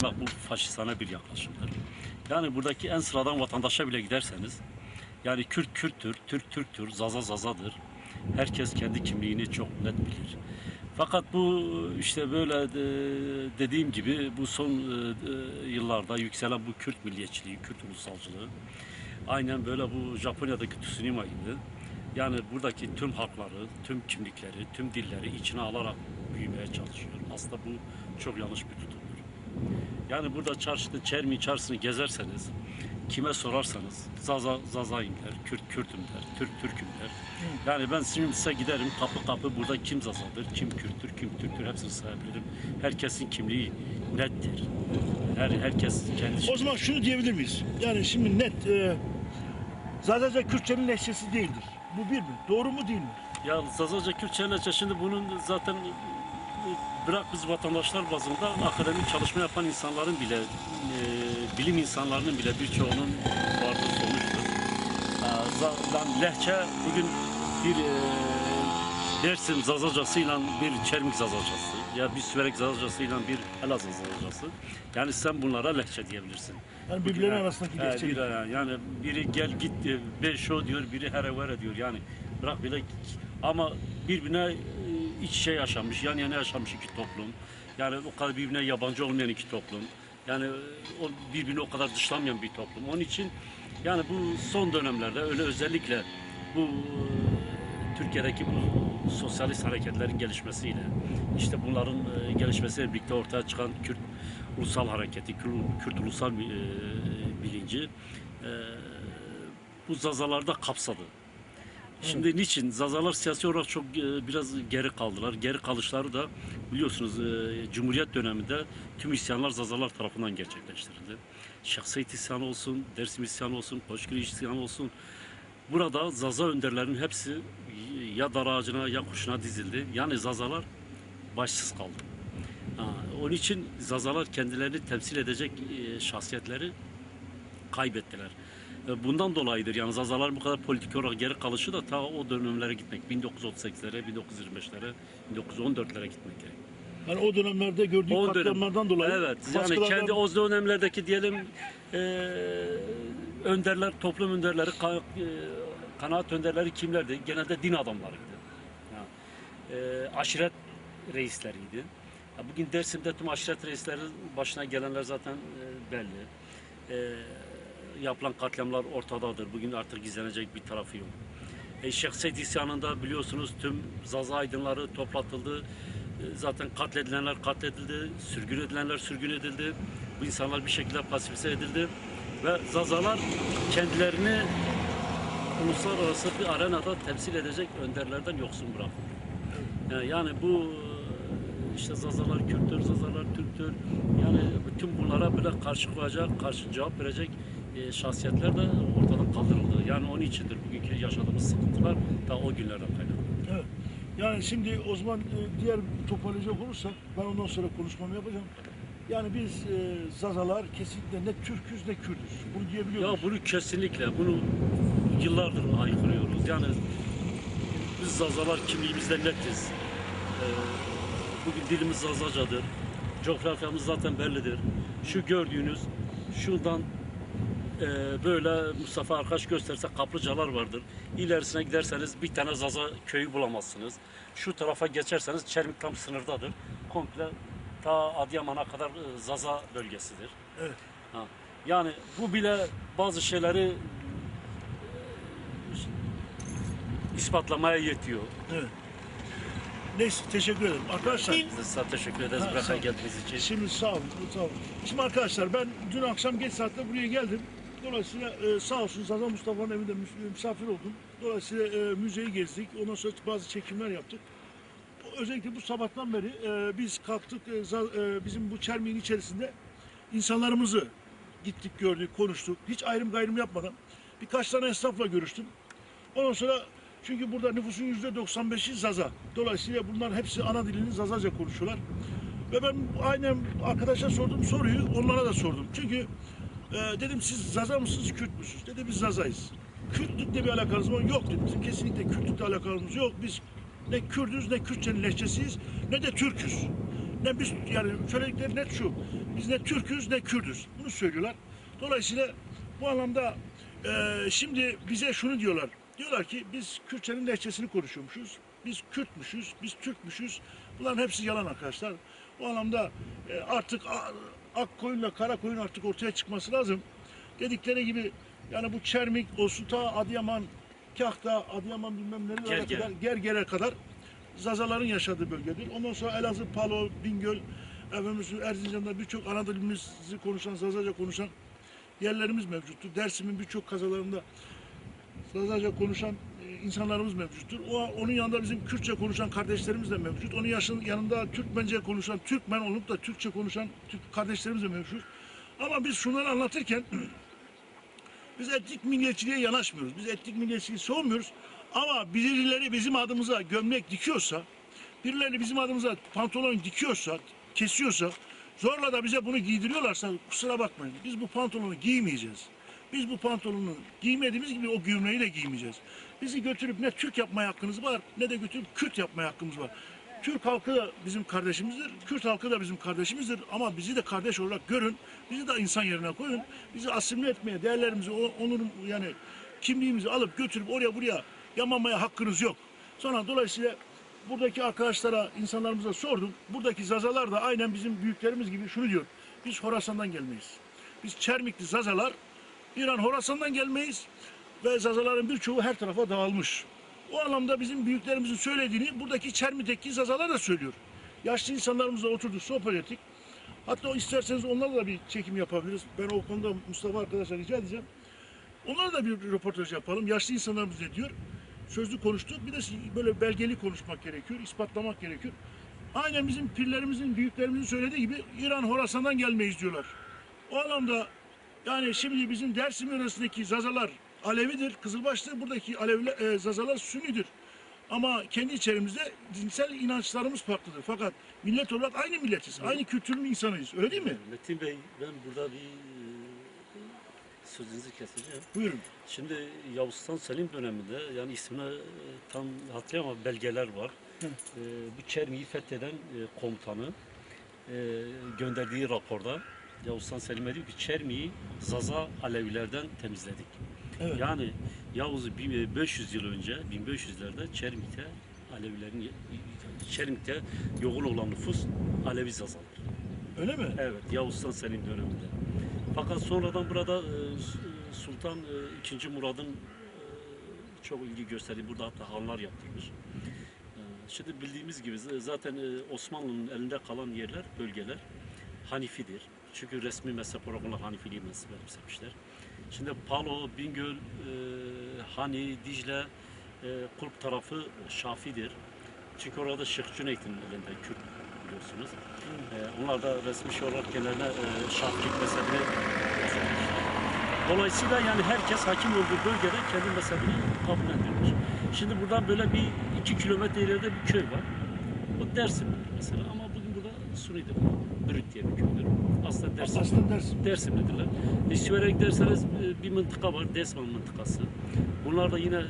Bak bu faşistane bir yaklaşımdır. Yani buradaki en sıradan vatandaşa bile giderseniz yani Kürt Kürttür, Türk Türktür, Zaza Zazadır. Herkes kendi kimliğini çok net bilir. Fakat bu işte böyle dediğim gibi bu son yıllarda yükselen bu Kürt milliyetçiliği, Kürt ulusalcılığı aynen böyle bu Japonya'daki tsunami gibi. Yani buradaki tüm halkları, tüm kimlikleri, tüm dilleri içine alarak büyümeye çalışıyor. Aslında bu çok yanlış bir tutumdur. Yani burada çarşıda Çermi çarşısını gezerseniz kime sorarsanız Zazayım der, Kürt Kürtüm der, Türk Türküm der. Yani ben şimdi size giderim kapı kapı burada kim Zazadır, kim Kürttür, kim Türktür hepsini sayabilirim. Herkesin kimliği nettir. Herkes kendi. O zaman şunu diyebilir miyiz? Yani şimdi net Zazaca Kürtçenin lehçesi değildir. Bu bir mi? Doğru mu değil mi? Ya Zazaca Kürtçe şimdi bunun zaten bırak biz vatandaşlar bazında akademik çalışma yapan insanların bile bilim insanlarının bile birçoğunun vardığı sonuçtur. Lehçe bugün bir Dersim Zazacasıyla bir Çermik Zazacası ya bir Süverek Zazacasıyla bir Elazığ Zazacası. Yani sen bunlara lehçe diyebilirsin. Yani birbirlerinin arasındaki lehçe. Yani biri gel git beşo diyor, biri herevere diyor. Yani bırak bile ama birbirine iç içe yaşamış, yan yana yaşamış iki toplum. Yani o kadar birbirine yabancı olmayan iki toplum. Yani o birbirini o kadar dışlamayan bir toplum. Onun için yani bu son dönemlerde öyle özellikle bu Türkiye'deki bu sosyalist hareketlerin gelişmesiyle işte bunların gelişmesiyle birlikte ortaya çıkan Kürt ulusal hareketi, Kürt ulusal bilinci bu Zazalarda kapsadı. Şimdi niçin? Zazalar siyasi olarak çok biraz geri kaldılar. Geri kalışları da biliyorsunuz Cumhuriyet döneminde tüm isyanlar Zazalar tarafından gerçekleştirildi. Şahsiyet isyanı olsun, Dersim isyanı olsun, Koçgiri isyanı olsun. Burada Zaza önderlerinin hepsi ya dar ağacına ya kuşuna dizildi. Yani Zazalar başsız kaldı. Onun için Zazalar kendilerini temsil edecek şahsiyetleri kaybettiler. Bundan dolayıdır yani Zazalar bu kadar politik olarak geri kalışı da ta o dönemlere gitmek. 1938'lere, 1925'lere, 1914'lere gitmek gerek. Yani o dönemlerde gördüğü katliamlardan dolayı. Evet. Yani kendi o dönemlerdeki diyelim önderler, toplum önderleri, kanaat önderleri kimlerdi? Genelde din adamlarıydı. Aşiret reisleriydi. Bugün Dersim'de tüm aşiret reislerin başına gelenler zaten belli. Yapılan katliamlar ortadadır. Bugün artık gizlenecek bir tarafı yok. Şeyh Said isyanında biliyorsunuz tüm Zaza aydınları toplatıldı. Zaten katledilenler katledildi, sürgün edilenler sürgün edildi. Bu insanlar bir şekilde pasifize edildi. Ve Zazalar kendilerini uluslararası bir arenada temsil edecek önderlerden yoksun bırakıldı. Yani bu işte Zazalar Kürttür, Zazalar Türktür. Yani bütün bunlara böyle karşı koyacak, karşı cevap verecek şahsiyetler de ortadan kaldırıldı. Yani onun içindir bugünkü yaşadığımız sıkıntılar da o günlerden kaynaklı. Evet. Yani şimdi o zaman diğer toparlayacak olursak ben ondan sonra konuşmamı yapacağım. Yani biz Zazalar kesinlikle ne Türküz ne Kürdüz. Bunu diyebiliyor muyuz? Ya bunu kesinlikle, bunu yıllardır haykırıyoruz. Yani biz Zazalar kimliğimizde netiz. Bugün dilimiz Zazacadır. Coğrafyamız zaten bellidir. Şu gördüğünüz, şuradan böyle Mustafa Arkaç gösterse kaplıcalar vardır. İlerisine giderseniz bir tane Zaza köyü bulamazsınız. Şu tarafa geçerseniz Çermik tam sınırdadır. Komple ta Adıyaman'a kadar Zaza bölgesidir. Evet. Yani bu bile bazı şeyleri ispatlamaya yetiyor. Evet. Neyse teşekkür ederim. Arkadaşlar. Biz de size teşekkür ederiz buraya geldiğiniz için. Şimdi sağ olun, sağ olun. Şimdi arkadaşlar ben dün akşam geç saatte buraya geldim. Dolayısıyla sağ olsun Zaza Mustafa'nın evinde misafir oldum. Dolayısıyla müzeyi gezdik. Ondan sonra bazı çekimler yaptık. Özellikle bu sabahtan beri biz kalktık bizim bu Çermi'nin içerisinde insanlarımızı gittik gördük, konuştuk. Hiç ayrım gayrım yapmadan birkaç tane esnafla görüştüm. Ondan sonra çünkü burada nüfusun %95'i Zaza. Dolayısıyla bunlar hepsi ana dilini Zazaca konuşuyorlar. Ve ben aynen arkadaşa sorduğum soruyu onlara da sordum. Çünkü dedim siz Zaza mısınız, Kürt müsünüz? Dedi biz Zazayız. Kürtlükle bir alakamız var. Yok dedim. Bizim kesinlikle Kürtlükle alakamız yok. Biz ne Kürdüz ne Kürtçenin lehçesiyiz ne de Türküz. Ne biz, yani söyledikleri net şu. Biz ne Türk'üz ne Kürdüz. Bunu söylüyorlar. Dolayısıyla bu anlamda şimdi bize şunu diyorlar. Diyorlar ki biz Kürtçenin lehçesini konuşuyormuşuz. Biz Kürtmüşüz, biz Türkmüşüz. Bunların hepsi yalan arkadaşlar. Bu anlamda artık ak koyunla kara koyun artık ortaya çıkması lazım. Dedikleri gibi yani bu Çermik, Osuta, Adıyaman, Kahta, Adıyaman bilmem nereye kadar, Gerger'e kadar Zazaların yaşadığı bölgedir. Ondan sonra Elazığ, Palo, Bingöl, Erzincan'da birçok ana dilimizi konuşan, Zazaca konuşan yerlerimiz mevcuttur. Dersim'in birçok kazalarında Zazaca konuşan insanlarımız mevcuttur. Onun yanında bizim Kürtçe konuşan kardeşlerimiz de mevcut. Onun yanında Türkmence konuşan, Türkmen olup da Türkçe konuşan Türk kardeşlerimiz de mevcut. Ama biz şunları anlatırken biz etnik milliyetçiliğe yanaşmıyoruz. Biz etnik milliyetçiliği savunmuyoruz. Ama birileri bizim adımıza gömlek dikiyorsa, birileri bizim adımıza pantolon dikiyorsa, kesiyorsa, zorla da bize bunu giydiriyorlarsa kusura bakmayın. Biz bu pantolonu giymeyeceğiz. Biz bu pantolonu giymediğimiz gibi o gömleği de giymeyeceğiz. Bizi götürüp ne Türk yapmaya hakkınız var ne de götürüp Kürt yapmaya hakkımız var. Türk halkı da bizim kardeşimizdir, Kürt halkı da bizim kardeşimizdir ama bizi de kardeş olarak görün, bizi de insan yerine koyun, bizi asimile etmeye, değerlerimizi, onur yani kimliğimizi alıp götürüp oraya buraya yamamaya hakkınız yok. Sonra dolayısıyla buradaki arkadaşlara, insanlarımıza sordum, buradaki Zazalar da aynen bizim büyüklerimiz gibi şunu diyor, biz Horasan'dan gelmeyiz. Biz Çermikli Zazalar, İran Horasan'dan gelmeyiz ve Zazaların birçoğu her tarafa dağılmış. O anlamda bizim büyüklerimizin söylediğini buradaki Çermik'teki Zazalar da söylüyor. Yaşlı insanlarımızla oturduk, sohbet ettik. Hatta isterseniz onlarla da bir çekim yapabiliriz. Ben o konuda Mustafa arkadaşa rica edeceğim. Onlarla da bir röportaj yapalım. Yaşlı insanlarımız ne diyor? Sözlü konuştuk. Bir de böyle belgeli konuşmak gerekiyor, ispatlamak gerekiyor. Aynen bizim pirlerimizin, büyüklerimizin söylediği gibi İran Horasan'dan gelmeyiz diyorlar. O anlamda yani şimdi bizim Dersim yöresindeki Zazalar Alevidir, Kızılbaş'tır. Buradaki Zazalar Sünnidir. Ama kendi içerimizde dinsel inançlarımız farklıdır. Fakat millet olarak aynı milletiz. Aynı kültürün insanıyız. Öyle değil mi? Metin Bey, ben burada bir sözünüzü keseceğim. Buyurun. Şimdi Yavuz Sultan Selim döneminde yani ismini tam hatırlayamam ama belgeler var. Bu Çermi'yi fetheden komutanı gönderdiği raporda Yavuz Sultan Selim'e diyor ki Çermi'yi Zaza Alevilerden temizledik. Evet. Yani Yavuz'u 1500 yıl önce 1500'lerde Çermik'te yoğun olan nüfus Alevi Zazalar. Öyle mi? Evet, Yavuz Sultan Selim döneminde. Fakat sonradan burada Sultan II. Murad'ın çok ilgi gösterdiği, burada hatta hanlar yaptırmış. Şimdi bildiğimiz gibi zaten Osmanlı'nın elinde kalan yerler, bölgeler Hanifidir. Çünkü resmi mezhep olarak onlar Hanifiliği mezhep benimsemişler. Şimdi Palo, Bingöl, Hani, Dicle, Kulp tarafı Şafi'dir. Çünkü orada Şeyh Cüneyt'in elinde Kürt biliyorsunuz. Onlar da resmi olarak kendilerine Şafiilik mezhebini benimsemişler. Dolayısıyla yani herkes hakim olduğu bölgede kendi mezhebini kabullendirmiş. Şimdi buradan böyle bir 2 kilometre ileride bir köy var. O Dersim mesela ama bugün burada Suni'dir. Brüt diye bir köydür. Aslında Dersimlidirler. İstiyor'a giderseniz bir mıntıka var, Desman mıntıkası. Bunlar da yine